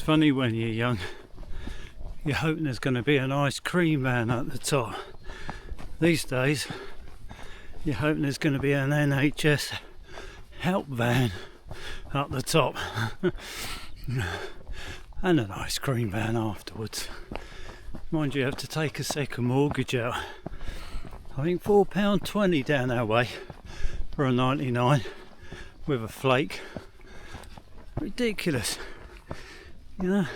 funny when you're young, you're hoping there's going to be an ice cream van at the top. These days, you're hoping there's going to be an NHS help van at the top. And an ice cream van afterwards. Mind you, have to take a second mortgage out. I think £4.20 down our way for a 99 with a flake. Ridiculous. You know,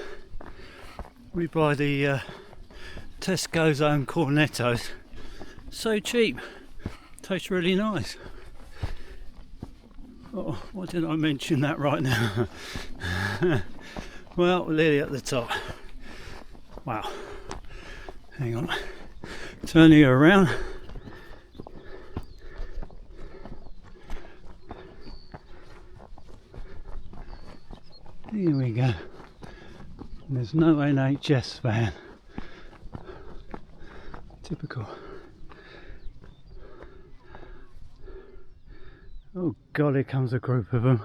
we buy the Tesco's own cornettos. So cheap. Tastes really nice. Oh, why didn't I mention that right now? Well, nearly at the top. Wow. Hang on. Turning it around. Here we go. There's no NHS van. Typical. Oh God, here comes a group of them.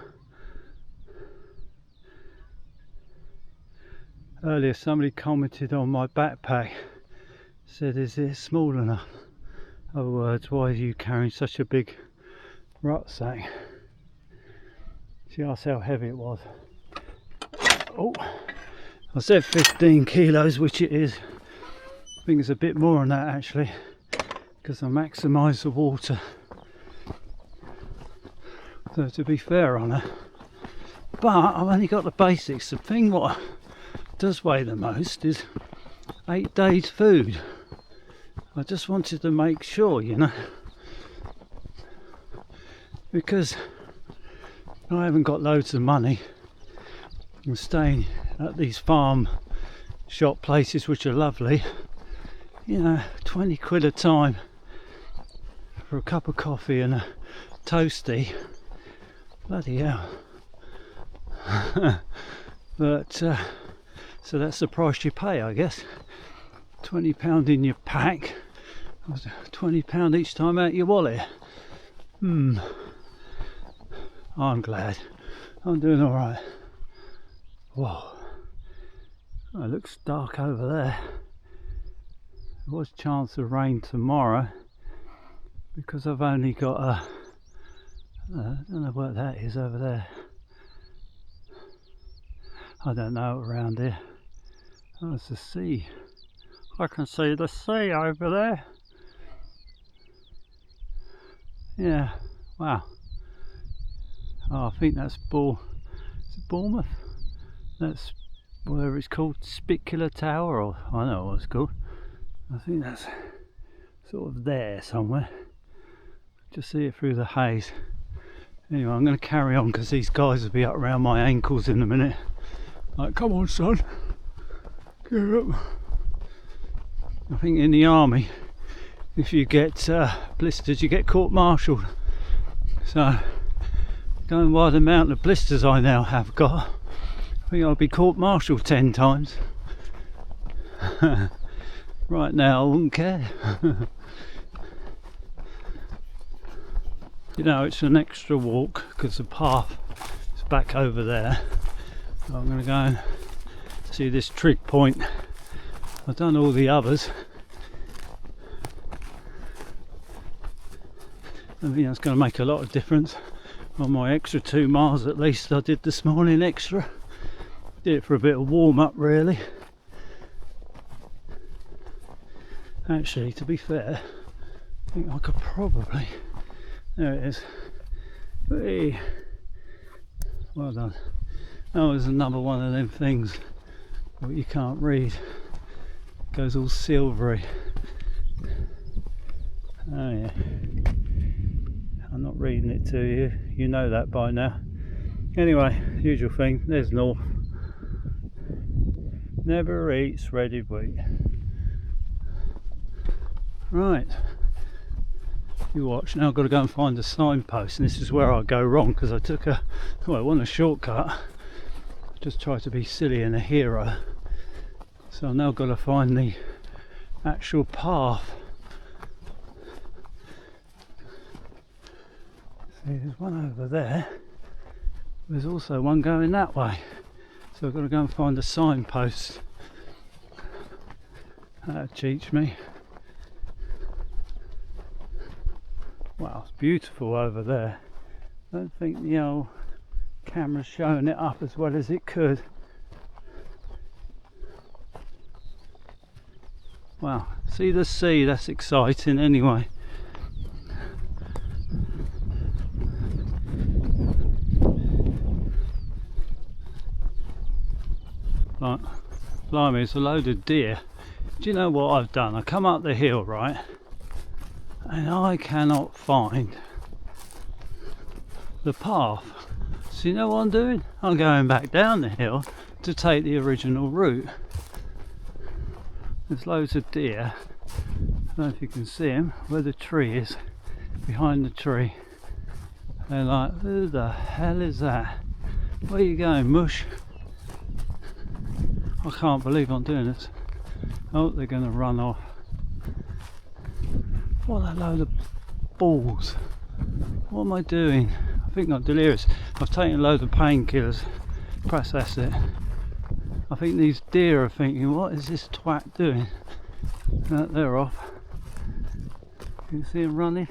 Earlier somebody commented on my backpack. Said, is it small enough? In other words, why are you carrying such a big rucksack? She asked how heavy it was. Oh, I said 15 kilos, which it is. I think it's a bit more than that actually, because I maximise the water. So to be fair on her, but I've only got the basics. The thing what does weigh the most is 8 days food. I just wanted to make sure, you know, because I haven't got loads of money. I'm staying at these farm shop places which are lovely, you know, 20 quid a time for a cup of coffee and a toastie. Bloody hell. But so that's the price you pay, I guess. £20 in your pack, £20 each time out your wallet. I'm glad. I'm doing alright. Whoa. Oh, it looks dark over there. There was a chance of rain tomorrow because I've only got a I don't know what that is over there. I don't know around here. Oh, it's the sea. I can see the sea over there. Yeah, wow. Oh, I think that's is it Bournemouth? That's whatever it's called, Spicular Tower, or I know what it's called. I think that's sort of there somewhere. Just see it through the haze. Anyway, I'm going to carry on because these guys will be up around my ankles in a minute. Like, come on son, get up. I think in the army, if you get blisters, you get court-martialed. So, going by the amount of blisters I now have got, I think I'll be court-martialed 10 times. Right now, I wouldn't care. You know, it's an extra walk because the path is back over there. So I'm going to go and see this trig point. I've done all the others. I think that's going to make a lot of difference on my extra 2 miles at least I did this morning extra. Did it for a bit of warm up really. Actually, to be fair, I think I could probably, there it is. Hey. Well done. Oh, there's another one of them things that you can't read. It goes all silvery. Oh yeah. I'm not reading it to you. You know that by now. Anyway, usual thing. There's north. Never eat shredded wheat. Right. You watch. Now I've got to go and find a signpost, and this is where I go wrong because I took I want a shortcut. Just try to be silly and a hero. So I've now got to find the actual path. See, there's one over there. There's also one going that way. So I've got to go and find a signpost. That'll teach me. Wow, it's beautiful over there. I don't think the old camera's showing it up as well as it could. Wow, see the sea, that's exciting anyway. Like, blimey, it's a load of deer. Do you know what I've done? I come up the hill, right, and I cannot find the path. So you know what I'm doing? I'm going back down the hill to take the original route. There's loads of deer. I don't know if you can see them, where the tree is, behind the tree. They're like, who the hell is that? Where are you going, mush? I can't believe I'm doing this. Oh, they're going to run off. What a load of balls. What am I doing? I think I'm delirious. I've taken a load of painkillers. Perhaps that's it. I think these deer are thinking, what is this twat doing? No, they're off. You can see them running.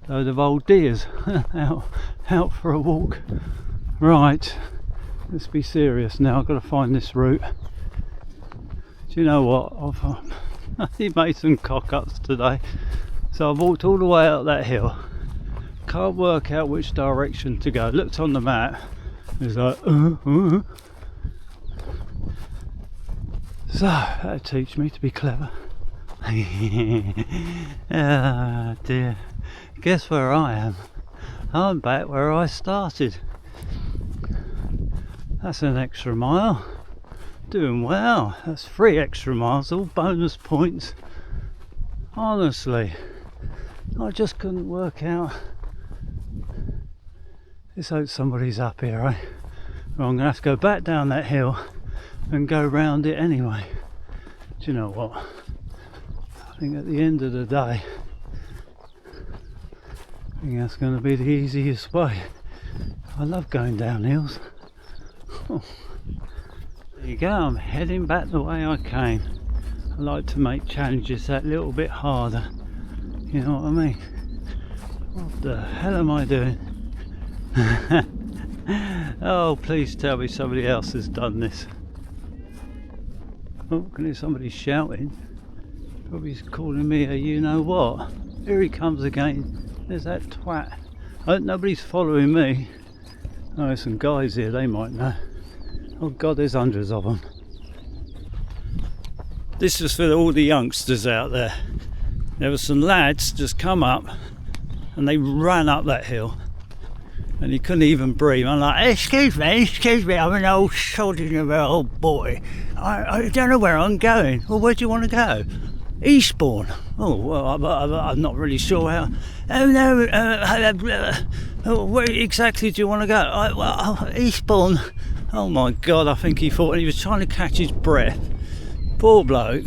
Load of old deers out for a walk. Right, let's be serious now. I've got to find this route. Do you know what? I've made some cock-ups today. So I've walked all the way up that hill. Can't work out which direction to go. Looked on the map. It's like, So that'll teach me to be clever. Ah dear. Guess where I am? I'm back where I started. That's an extra mile. Doing well. That's 3 extra miles, all bonus points. Honestly, I just couldn't work out. Let's hope somebody's up here, eh? Well, I'm gonna have to go back down that hill and go round it anyway. Do you know what? I think at the end of the day, I think that's going to be the easiest way. I love going down hills. Oh. There you go, I'm heading back the way I came. I like to make challenges that little bit harder. You know what I mean? What the hell am I doing? Oh, please tell me somebody else has done this. Oh, can hear somebody shouting. Probably calling me a you know what. Here he comes again. There's that twat. I hope nobody's following me. Oh, there's some guys here, they might know. Oh God, there's hundreds of them. This is for all the youngsters out there. There were some lads just come up and they ran up that hill and he couldn't even breathe. I'm like, excuse me, I'm an old sodding of an old boy. I don't know where I'm going. Well, where do you want to go? Eastbourne. Oh, well, I'm not really sure how. Oh no, where exactly do you want to go? Eastbourne. Oh my God, I think he thought he was trying to catch his breath. Poor bloke.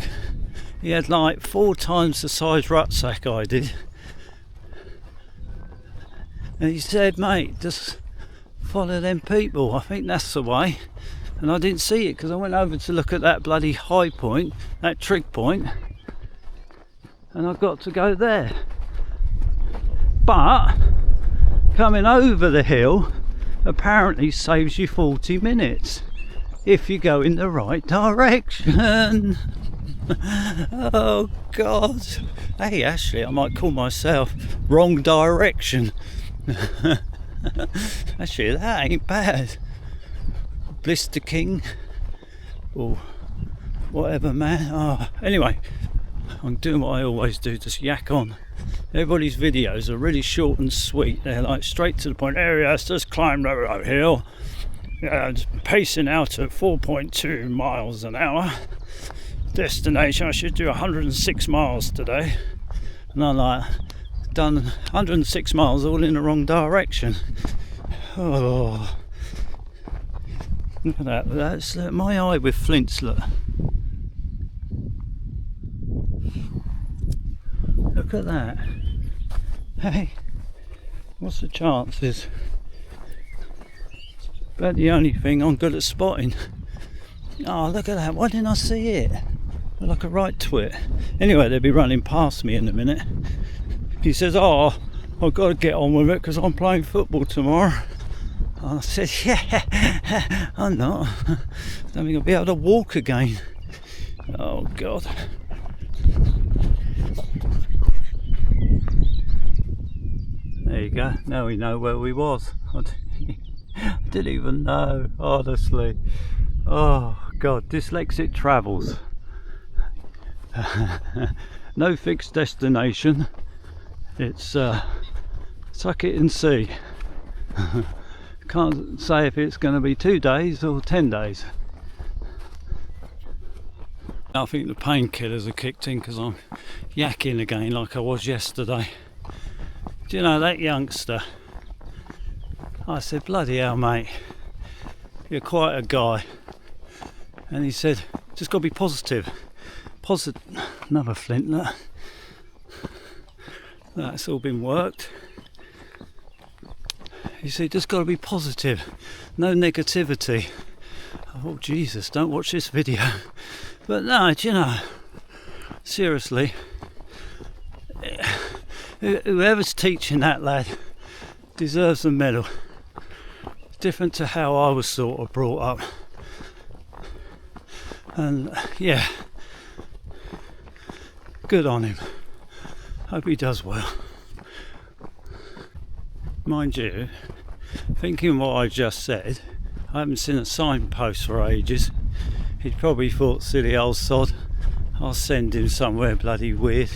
He had like 4 times the size rucksack I did. And he said, mate, just follow them people. I think that's the way. And I didn't see it because I went over to look at that bloody high point, that trig point. And I've got to go there. But coming over the hill apparently saves you 40 minutes if you go in the right direction. Oh God. Hey, actually I might call myself Wrong Direction. Actually that ain't bad. Blister King or whatever, man. Oh, anyway, I'm doing what I always do, just yak on. Everybody's videos are really short and sweet. They're like straight to the point. Areas just climbed over a hill. Just pacing out at 4.2 miles an hour. Destination, I should do 106 miles today. And I'm like, done 106 miles all in the wrong direction. Oh, look at that. That's my eye with flints, look. look at that. Hey, what's the chances? About the only thing I'm good at spotting. Oh, look at that. Why didn't I see it? I'm like a right twit. Anyway, they'll be running past me in a minute. He says, oh, I've got to get on with it because I'm playing football tomorrow. I said, yeah, I'm not. I don't think I'll be able to walk again. Oh, God. There you go. Now we know where we was. I didn't even know, honestly. Oh, God. Dyslexic travels. No fixed destination. It's suck it and see. Can't say if it's going to be 2 days or 10 days. I think the painkillers are kicked in because I'm yakking again like I was yesterday. Do you know that youngster? I said, bloody hell mate, you're quite a guy. And he said, just got to be positive. Positive. Another flintlet. That's all been worked. He said, just got to be positive, no negativity. I thought, Jesus, don't watch this video. But no, do you know, seriously, whoever's teaching that lad deserves a medal. It's different to how I was sort of brought up. And yeah, good on him. Hope he does well. Mind you, thinking what I just said, I haven't seen a signpost for ages. He'd probably thought, silly old sod, I'll send him somewhere bloody weird.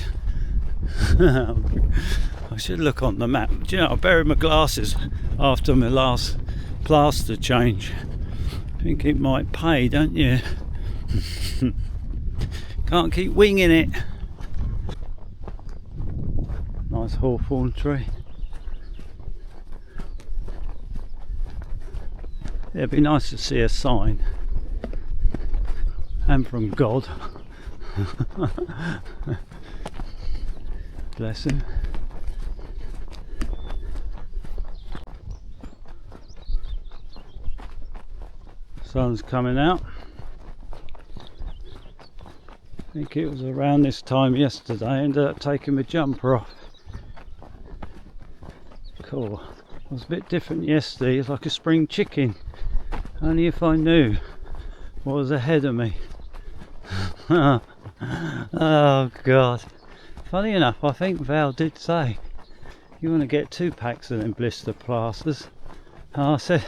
I should look on the map. Do you know, I buried my glasses after my last plaster change. Think it might pay, don't you? Can't keep winging it. Nice hawthorn tree. It'd be nice to see a sign, and from God. Bless him. Sun's coming out. I think it was around this time yesterday I ended up taking my jumper off. Cool. It was a bit different yesterday. It's like a spring chicken. Only if I knew what was ahead of me. Oh God. Funny enough, I think Val did say you want to get 2 packs of them blister plasters. And I said,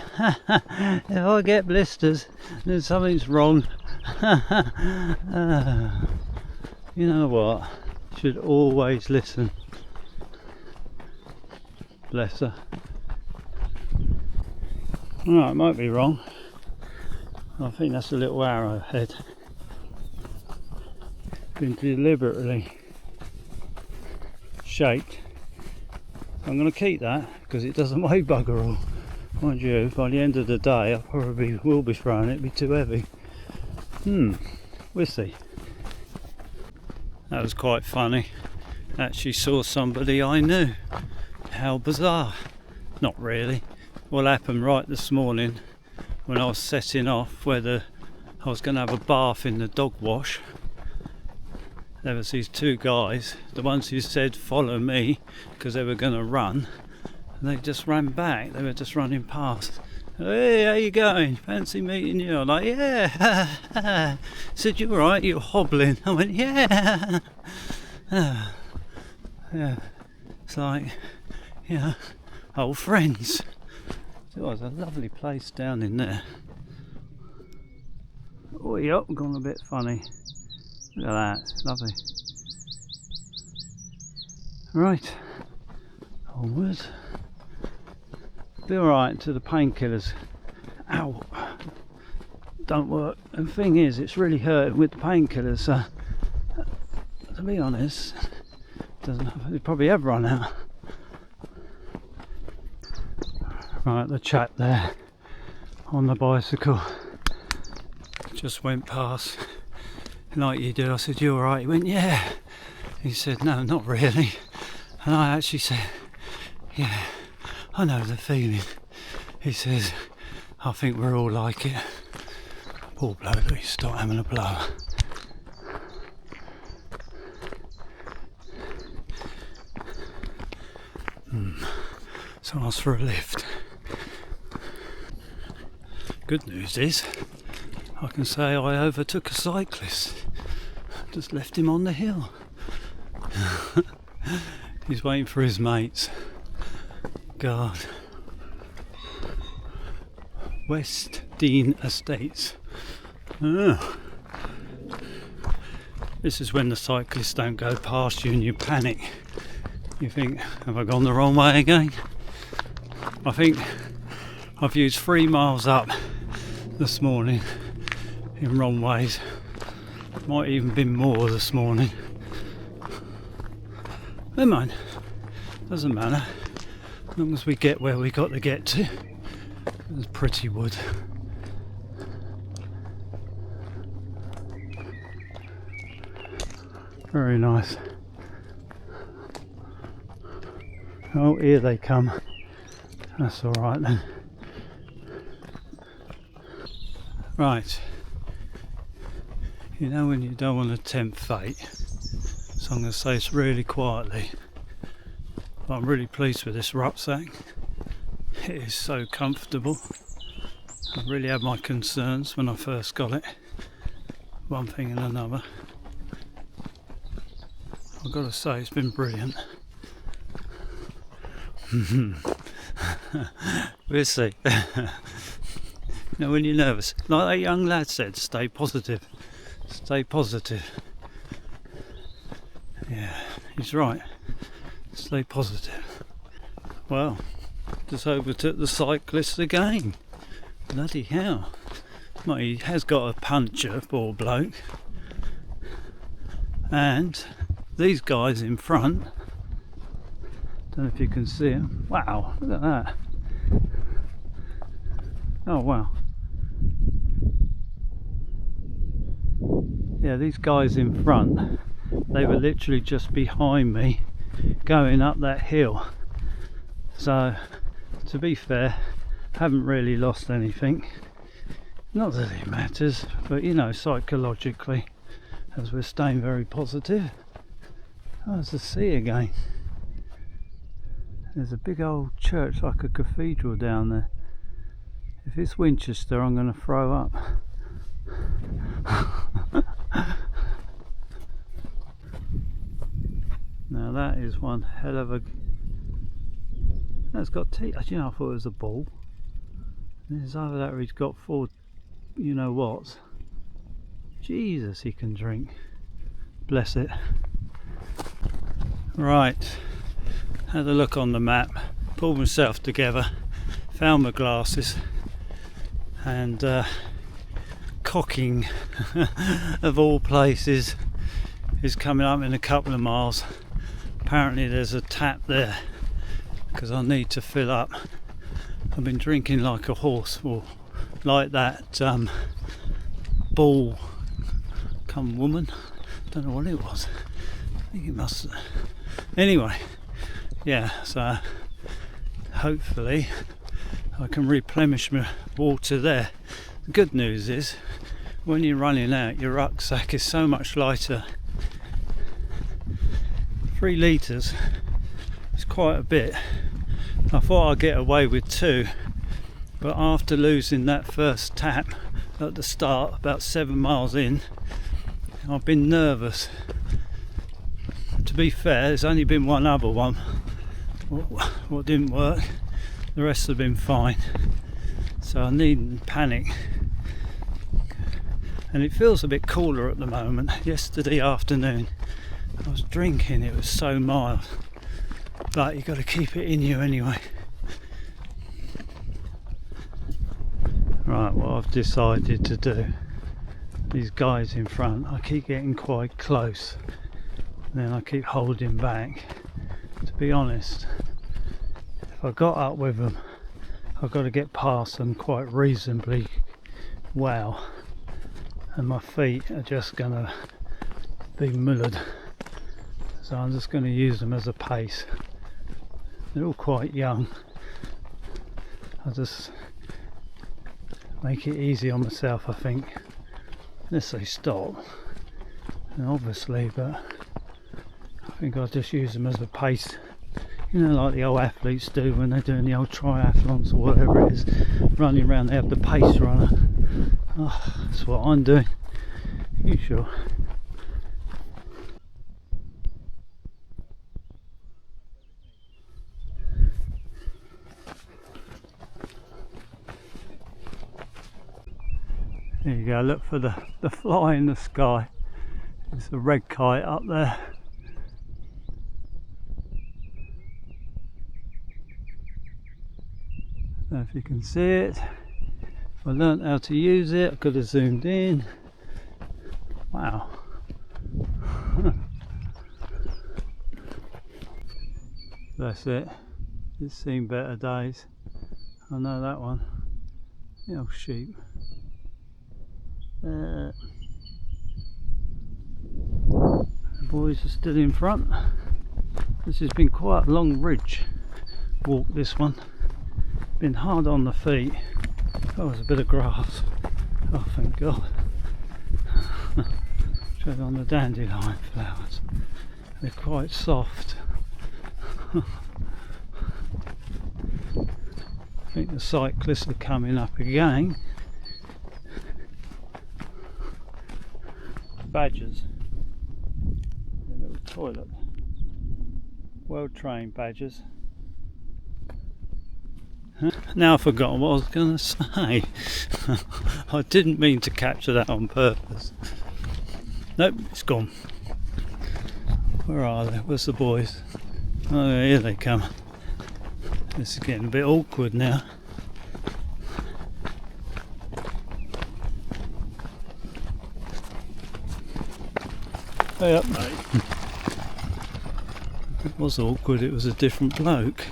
if I get blisters, then something's wrong. You know what? Should always listen. Bless her. Right, might be wrong. I think that's a little arrowhead. Been deliberately shaped. I'm going to keep that because it doesn't weigh bugger all. Mind you, by the end of the day I probably will be throwing it, it'll be too heavy. We'll see. That was quite funny. Actually saw somebody I knew. How bizarre. Not really. What happened right this morning when I was setting off whether I was going to have a bath in the dog wash. There was these 2 guys, the ones who said follow me because they were going to run, and they just ran back. They were just running past. Hey, how you going? Fancy meeting you? I'm like, yeah. Said, you alright? You're hobbling. I went, yeah. Yeah. It's like, you know, old friends. It was a lovely place down in there. Oh, yep, gone a bit funny. Look at that, it's lovely. Right, onwards. Be alright until the painkillers, ow, don't work. And the thing is, it's really hurting with the painkillers, so to be honest, they probably have run out. Right, the chap there on the bicycle just went past like you do. I said, you alright? He went, yeah. He said, no, not really. And I actually said, yeah, I know the feeling. He says, I think we're all like it. Poor bloke, he's started having a blow. So I asked for a lift. Good news is, I can say I overtook a cyclist. Just left him on the hill. He's waiting for his mates. God. West Dean Estates. Oh. This is when the cyclists don't go past you and you panic. You think, have I gone the wrong way again? I think I've used 3 miles up this morning in wrong ways. Might even been more this morning. Never mind, doesn't matter. As long as we get where we got to get to. It's pretty wood. Very nice. Oh, here they come. That's all right then. Right. You know when you don't want to tempt fate, so I'm going to say this really quietly, but I'm really pleased with this rucksack. It is so comfortable. I really had my concerns when I first got it, one thing and another. I've got to say it's been brilliant. We'll see. You know when you're nervous, like that young lad said, stay positive. Stay positive. Yeah, he's right. Stay positive. Well, just overtook the cyclist again. Bloody hell. Well, he has got a puncher, poor bloke. And these guys in front, don't know if you can see them. Wow, look at that. Oh wow. Yeah, these guys in front, they were literally just behind me going up that hill. So, to be fair, haven't really lost anything. Not that it matters, but you know, psychologically, as we're staying very positive. Oh, there's the sea again. There's a big old church like a cathedral down there. If it's Winchester, I'm going to throw up. Now that is one hell of a... That's got teeth. You know, I thought it was a ball. There's either that or he's got 4 you know what. Jesus, he can drink. Bless it. Right, had a look on the map, pulled myself together, found my glasses, and Cocking of all places is coming up in a couple of miles. Apparently there's a tap there because I need to fill up. I've been drinking like a horse, or like that ball come woman, don't know what it was. I think it must. Anyway, yeah, so hopefully I can replenish my water there. The good news is when you're running out, your rucksack is so much lighter. 3 litres is quite a bit. I thought I'd get away with 2, but after losing that first tap at the start, about 7 miles in, I've been nervous. To be fair, there's only been one other one what didn't work. The rest have been fine, so I needn't panic. And it feels a bit cooler at the moment. Yesterday afternoon I was drinking, it was so mild, but you've got to keep it in you anyway. Right, what I've decided to do, these guys in front, I keep getting quite close, then I keep holding back. To be honest, if I got up with them, I've got to get past them quite reasonably well, and my feet are just gonna be mullered. so I'm just going to use them as a pace. They're all quite young. I'll just make it easy on myself, I think, unless they stop, and obviously, but I think I'll just use them as a pace, you know, like the old athletes do when they're doing the old triathlons or whatever it is, running around. They have the pace runner. Oh, that's what I'm doing. You sure? There you go, look for the fly in the sky. It's a red kite up there. I don't know if you can see it. If I learnt how to use it, I could have zoomed in. Wow. That's it. It's seen better days. I know that one. The old sheep. The boys are still in front. This has been quite a long ridge walk, this one. Been hard on the feet. Oh, there's a bit of grass. Oh, thank God. Tread on the dandelion flowers. They're quite soft. I think the cyclists are coming up again. Badgers. A little toilet. Well trained badgers. Now I've forgotten what I was going to say. I didn't mean to capture that on purpose. Nope, it's gone. Where are they? Where's the boys? Oh, here they come. This is getting a bit awkward now. Hey up. It was awkward, it was a different bloke.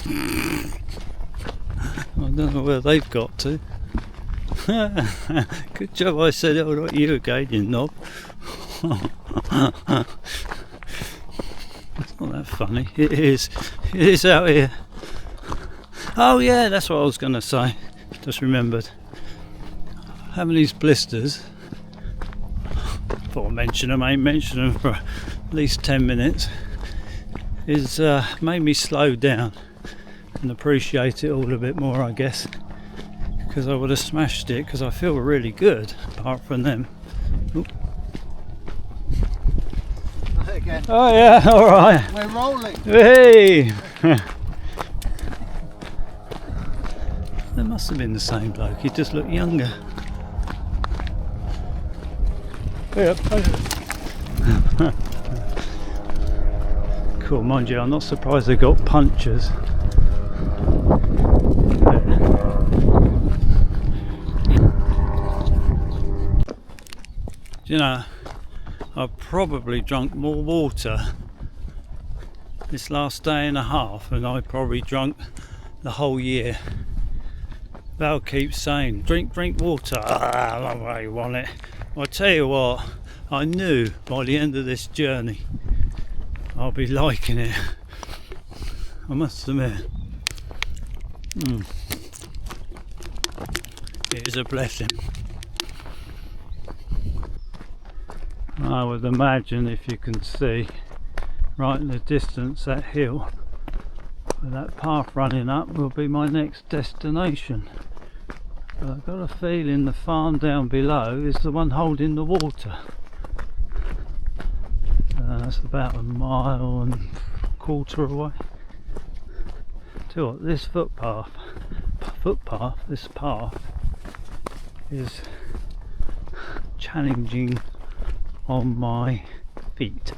I don't know where they've got to. Good job I said, oh, not you again, you knob. It's not that funny. It is. It is out here. Oh yeah, that's what I was going to say. Just remembered. Having these blisters. Before I mention them, I ain't mentioned them for at least 10 minutes. Is made me slow down and appreciate it all a bit more, I guess, because I would have smashed it, because I feel really good apart from them. Oop. Again. Oh yeah, alright. We're rolling. Hey! They must have been the same bloke, he just looked younger. Yep. Cool, mind you, I'm not surprised they got punchers. You know, I've probably drunk more water this last day and a half than I probably drunk the whole year. Val keeps saying, drink water. I don't really want it. Well, I tell you what, I knew by the end of this journey I'll be liking it. I must admit. It is a blessing. I would imagine, if you can see right in the distance, that hill with that path running up will be my next destination. But I've got a feeling the farm down below is the one holding the water. That's about 1.25 miles away. Tell you what, this footpath, this path is challenging on my feet.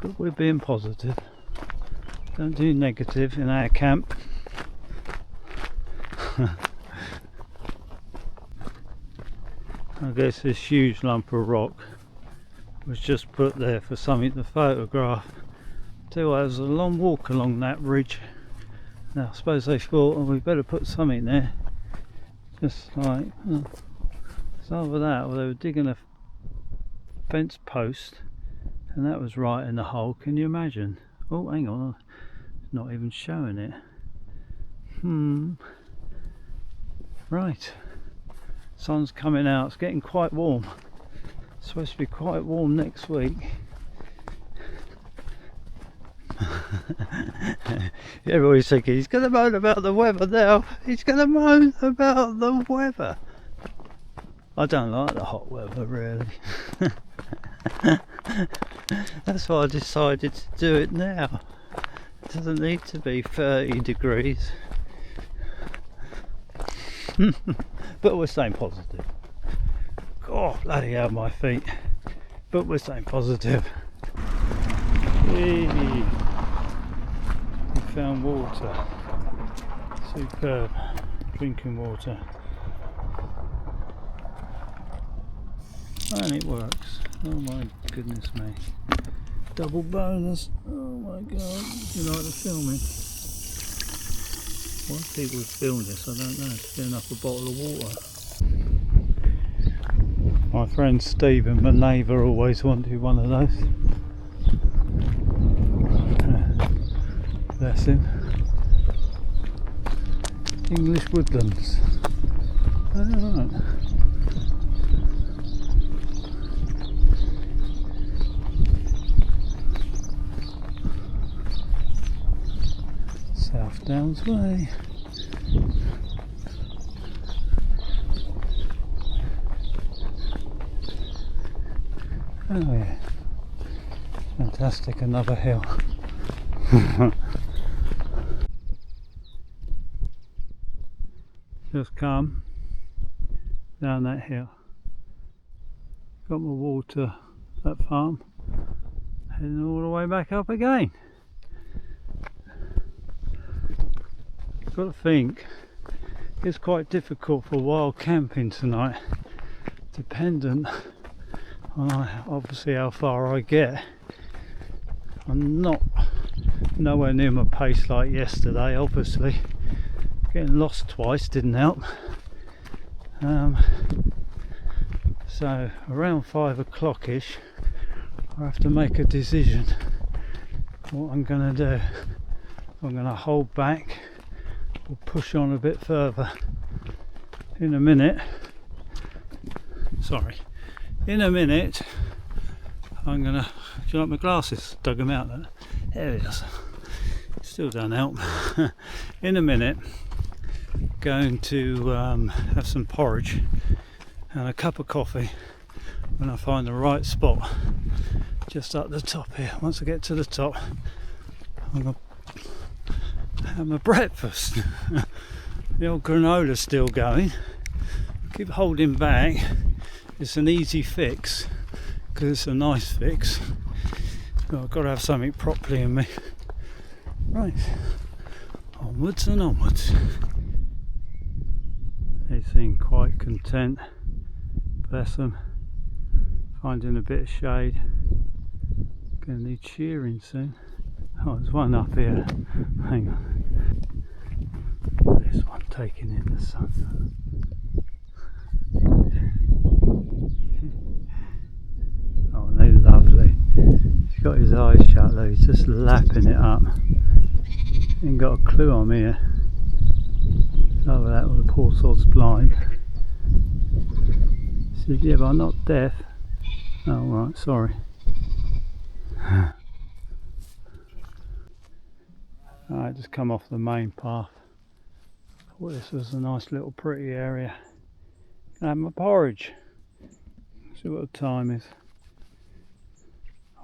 But we're being positive. Don't do negative in our camp. I guess this huge lump of rock was just put there for something to photograph. Tell you what, there's a long walk along that ridge. Now I suppose they thought, oh, we better put something there. Just like, it's either that or they were digging a fence post, and that was right in the hole. Can you imagine? Oh, hang on, it's not even showing it. Right, sun's coming out. It's getting quite warm. It's supposed to be quite warm next week. Everybody's thinking he's going to moan about the weather now. He's going to moan about the weather. I don't like the hot weather really. That's why I decided to do it now. It doesn't need to be 30 degrees. But we're staying positive. Oh, bloody hell, my feet. But we're staying positive. Hey. We found water. Superb. Drinking water. And it works. Oh my goodness me. Double bonus. Oh my god. You like the filming? Why people film this, I don't know. It's filling up a bottle of water. My friend Stephen, my neighbour, always wanted one of those. Bless him. English woodlands. Alright. South Downs Way. Oh yeah, fantastic, another hill. Just come down that hill. Got my water, that farm, heading all the way back up again. Got to think, it's quite difficult for wild camping tonight, dependent on obviously how far I get. I'm nowhere near my pace like yesterday, obviously. Getting lost twice didn't help. So around 5 o'clock-ish I have to make a decision what I'm going to do. I'm going to hold back or push on a bit further. In a minute I'm going to, do you like my glasses? Dug them out there. There it is. Still don't help. In a minute going to have some porridge and a cup of coffee when I find the right spot just up the top here. Once I get to the top I'm going to have my breakfast. The old granola's still going. Keep holding back. It's an easy fix because it's a nice fix, but I've got to have something properly in me. Right, onwards and onwards. They seem quite content, bless them, finding a bit of shade. Gonna need shearing soon. Oh, there's one up here. Hang on. This one taking in the sun. Oh, no, lovely. He's got his eyes shut though, he's just lapping it up. Ain't got a clue I'm here. Over that, well, the poor sod's blind. He said, yeah, but I'm not deaf. Oh, right, sorry. Alright, just come off the main path. Thought this was a nice little pretty area. Gonna have my porridge. See what the time is.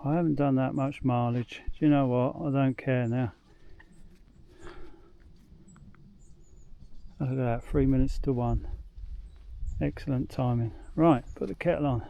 I haven't done that much mileage. Do you know what? I don't care now. Look at that, 3 minutes to 1. Excellent timing. Right, put the kettle on.